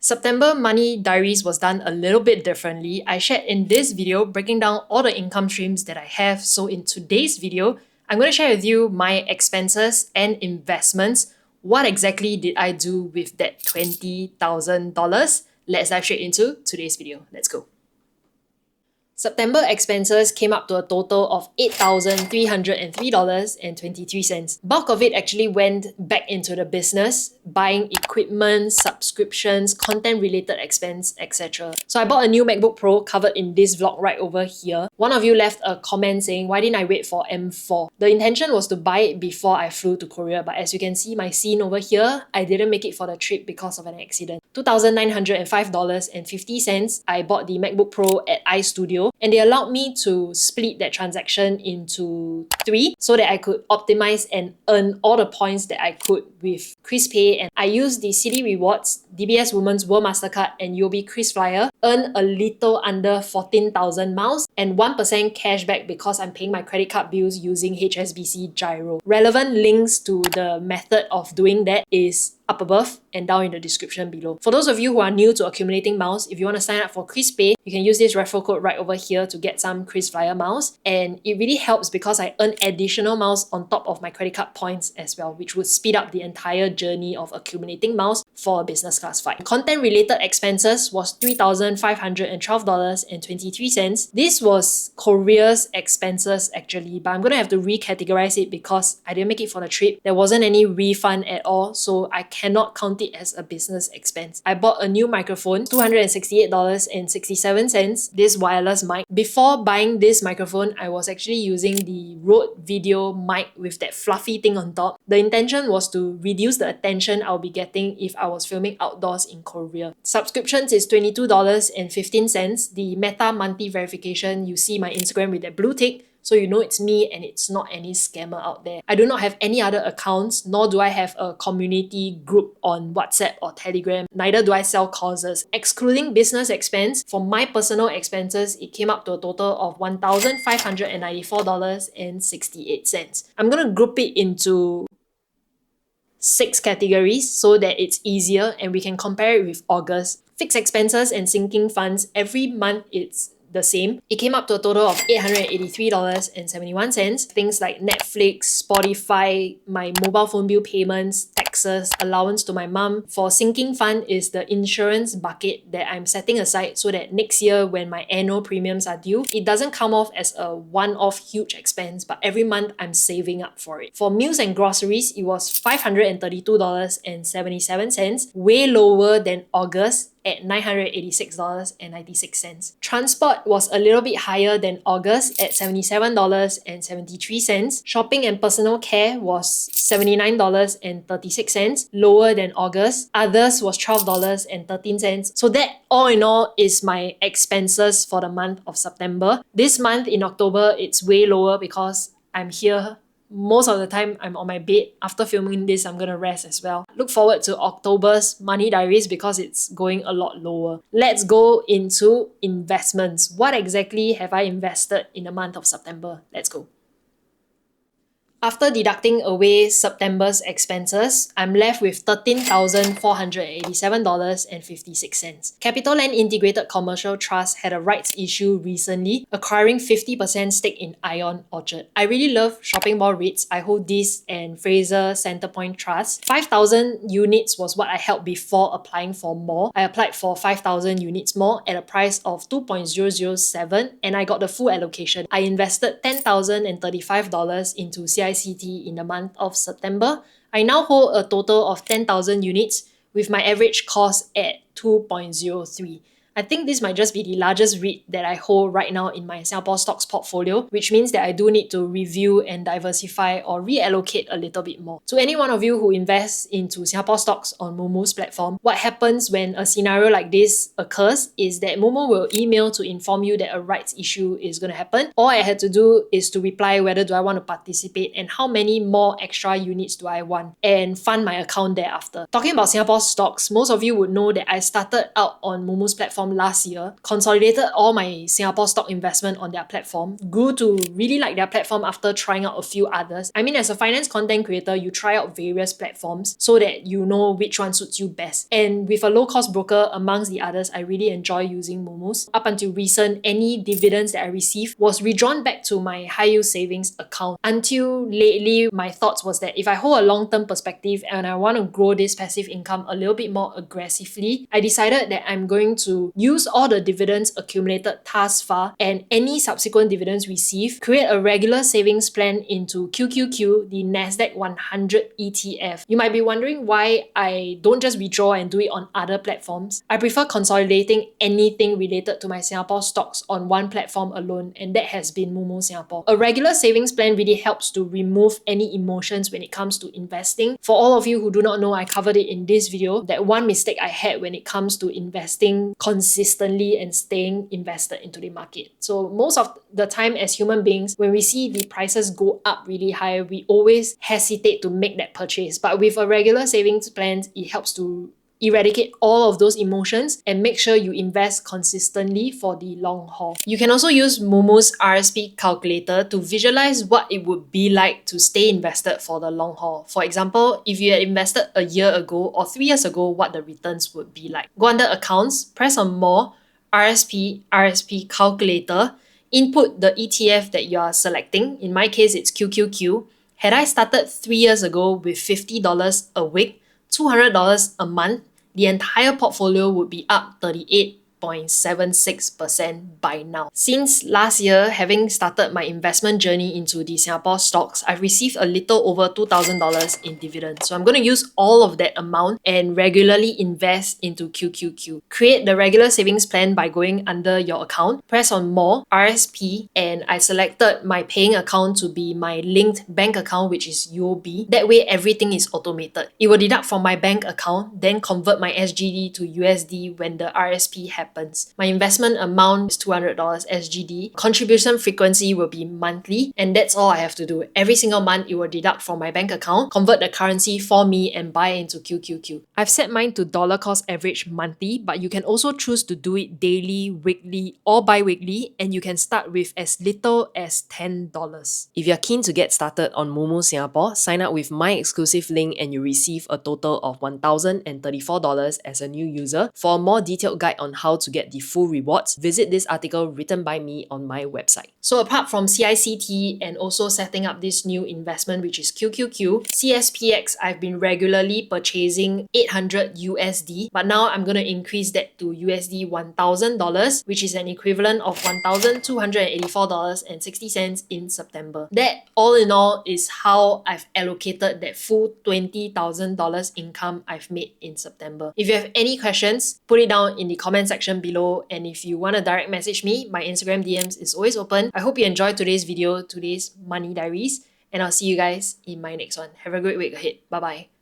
September Money Diaries was done a little bit differently. I shared in this video breaking down all the income streams that I have. So in today's video, I'm going to share with you my expenses and investments. What exactly did I do with that $20,000? Let's dive straight into today's video. Let's go. September expenses came up to a total of $8,303.23. Bulk of it actually went back into the business, buying equipment, subscriptions, content-related expense, etc. So I bought a new MacBook Pro covered in this vlog right over here. One of you left a comment saying, why didn't I wait for M4? The intention was to buy it before I flew to Korea, but as you can see my scene over here, I didn't make it for the trip because of an accident. $2,905.50. I bought the MacBook Pro at iStudio, and they allowed me to split that transaction into 3 so that I could optimize and earn all the points that I could with KrisPay. And I used the Citi Rewards, DBS Women's World Mastercard, and UOB KrisFlyer, earn a little under 14,000 miles and 1% cashback because I'm paying my credit card bills using HSBC Gyro. Relevant links to the method of doing that is up above and down in the description below. For those of you who are new to accumulating miles, if you want to sign up for KrisPay, you can use this referral code right over here to get some KrisFlyer miles. And it really helps because I earn additional miles on top of my credit card points as well, which would speed up the entire journey of accumulating miles for a business class flight. Content-related expenses was $3,512.23. This was Korea's expenses actually, but I'm going to have to recategorize it because I didn't make it for the trip. There wasn't any refund at all, so I cannot count it as a business expense. I bought a new microphone, $268.67, this wireless mic. Before buying this microphone, I was actually using the Rode video mic with that fluffy thing on top. The intention was to reduce the attention I'll be getting if I was filming outdoors in Korea. Subscriptions is $22.15. The Meta monthly verification, you see my Instagram with that blue tick, so you know it's me and it's not any scammer out there. I do not have any other accounts, nor do I have a community group on WhatsApp or Telegram. Neither do I sell courses. Excluding business expense, for my personal expenses, it came up to a total of $1,594.68. I'm going to group it into 6 categories so that it's easier and we can compare it with August. Fixed expenses and sinking funds, every month it's the same. It came up to a total of $883.71. Things like Netflix, Spotify, my mobile phone bill payments, taxes, allowance to my mum. For sinking fund is the insurance bucket that I'm setting aside so that next year when my annual premiums are due, it doesn't come off as a one-off huge expense, but every month I'm saving up for it. For meals and groceries, it was $532.77, way lower than August at $986.96. Transport was a little bit higher than August at $77.73. Shopping and personal care was $79.36, lower than August. Others was $12.13. So that all in all is my expenses for the month of September. This month in October, it's way lower because I'm here. Most of the time, I'm on my bed. After filming this, I'm gonna rest as well. Look forward to October's Money Diaries because it's going a lot lower. Let's go into investments. What exactly have I invested in the month of September? Let's go. After deducting away September's expenses, I'm left with $13,487.56. CapitaLand Integrated Commercial Trust had a rights issue recently, acquiring 50% stake in Ion Orchard. I really love shopping mall REITs. I hold this and Fraser Centrepoint Trust. 5,000 units was what I held before applying for more. I applied for 5,000 units more at a price of 2.007 and I got the full allocation. I invested $10,035 into CICT in the month of September. I now hold a total of 10,000 units with my average cost at 2.03. I think this might just be the largest REIT that I hold right now in my Singapore stocks portfolio, which means that I do need to review and diversify or reallocate a little bit more. To any one of you who invests into Singapore stocks on Moomoo's platform, what happens when a scenario like this occurs is that Moomoo will email to inform you that a rights issue is going to happen. All I had to do is to reply whether do I want to participate and how many more extra units do I want and fund my account thereafter. Talking about Singapore stocks, most of you would know that I started out on Moomoo's platform platform last year, consolidated all my Singapore stock investment on their platform, grew to really like their platform after trying out a few others. I mean, as a finance content creator, you try out various platforms so that you know which one suits you best. And with a low-cost broker amongst the others, I really enjoy using Moomoo. Up until recent, any dividends that I received was redrawn back to my high-yield savings account. Until lately, my thoughts was that if I hold a long-term perspective and I want to grow this passive income a little bit more aggressively, I decided that I'm going to use all the dividends accumulated thus far and any subsequent dividends received, create a regular savings plan into QQQ, the Nasdaq 100 ETF. You might be wondering why I don't just withdraw and do it on other platforms. I prefer consolidating anything related to my Singapore stocks on one platform alone, and that has been Moomoo Singapore. A regular savings plan really helps to remove any emotions when it comes to investing. For all of you who do not know, I covered it in this video, that one mistake I had when it comes to investing consistently and staying invested into the market. So most of the time as human beings, when we see the prices go up really high, we always hesitate to make that purchase. But with a regular savings plan, it helps to eradicate all of those emotions and make sure you invest consistently for the long haul. You can also use Moomoo's RSP Calculator to visualize what it would be like to stay invested for the long haul. For example, if you had invested a year ago or 3 years ago, what the returns would be like. Go under Accounts, press on More, RSP Calculator, input the ETF that you are selecting. In my case, it's QQQ. Had I started 3 years ago with $50 a week, $200 a month, the entire portfolio would be up 38.76% by now. Since last year, having started my investment journey into the Singapore stocks, I've received a little over $2,000 in dividends. So I'm going to use all of that amount and regularly invest into QQQ. Create the regular savings plan by going under your account, press on More, RSP, and I selected my paying account to be my linked bank account, which is UOB. That way, everything is automated. It will deduct from my bank account, then convert my SGD to USD when the RSP happens. My investment amount is $200 SGD. Contribution frequency will be monthly, and that's all I have to do. Every single month, it will deduct from my bank account, convert the currency for me, and buy into QQQ. I've set mine to dollar cost average monthly, but you can also choose to do it daily, weekly, or bi-weekly, and you can start with as little as $10. If you're keen to get started on Moomoo Singapore, sign up with my exclusive link and you receive a total of $1,034 as a new user. For a more detailed guide on how to get the full rewards, visit this article written by me on my website. So apart from CICT and also setting up this new investment, which is QQQ, CSPX, I've been regularly purchasing 800 USD, but now I'm going to increase that to USD $1,000, which is an equivalent of $1,284.60 in September. That, all in all, is how I've allocated that full $20,000 income I've made in September. If you have any questions, put it down in the comment section below, and if you want to direct message me, my Instagram DMs is always open. I hope you enjoyed today's video, today's money diaries, and I'll see you guys in my next one. Have a great week ahead. Bye bye.